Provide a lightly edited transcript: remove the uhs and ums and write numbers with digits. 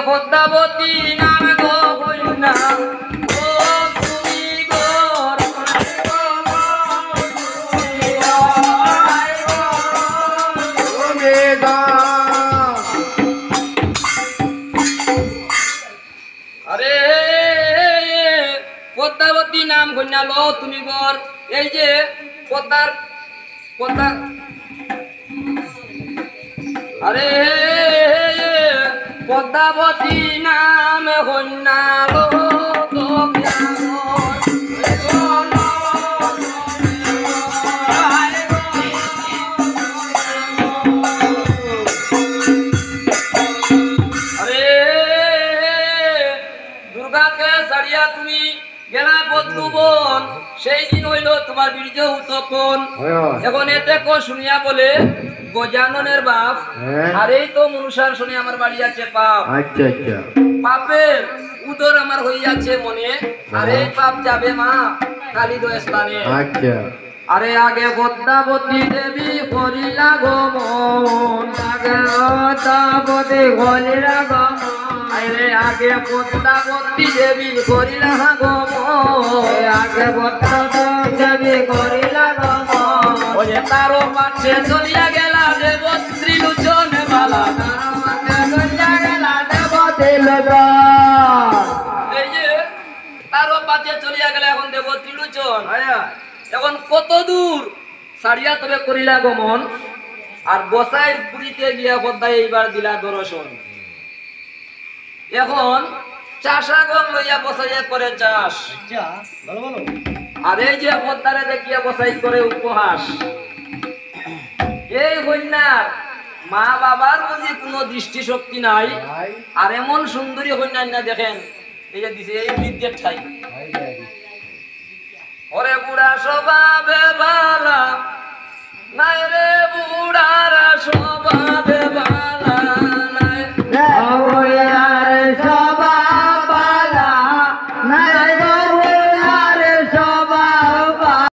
পদ্মাবতী নাম গো কন্যা ও তুমি গোর আরে পদ্মাবতী নাম কন্যা লো তুমি গোর এই যে পদ্মার পদ্মা আরে পদ্মাবতী নাম কন্যা লো দুর্গাকে সারিয়া তুমি গেলা বধুবন সেই দিন হইল তোমার বীর্য উত্থাপন এখন এতে কো শুনিয়া বলে গজাননের বাপ আর এই তো মনুষার শুনে আমার বাড়ি আছে পাপ আচ্ছা আচ্ছা পাপের উদর আমার হইয়াছে মনে আর এই পাপ যাবে মা কালী স্থানে আচ্ছা আরে আগে পদ্মাবতী দেবী করিলা গমন আগে পদ্মাবতী করিলা গমন আরে আগে পদ্মাবতী দেবী করিলা গমন আগে পদ্মাবতী দেবী করিলা গমন ওরে তারো পাছে চলিয়া গেলা দেব ত্রিলোচন বালা তারো পাছে চলিয়া গেলা দেব ত্রিলোচন এই যে তারো পাছে চলিয়া গেলা এখন দেব ত্রিলোচন এখন কত দূর সারিয়া তবে করিলা গমন আর বসাইর পুরীতে গিয়া পদ্মায় এইবার দিলা দর্শন এখন চাষাগম লইয়া বসাইয়া করে চাষ আর এই যে পদ্মারে দেখিয়া বসাই করে উপহাস এই কন্যার মা বাবার বুঝি কোনো দৃষ্টি শক্তি নাই আর এমন সুন্দরী কন্যা না দেখেন এই যে দিছে এই বৃদ্ধের ঠাই ওরে বুড়া স্বভাবে বালা নাই রে বুড়ার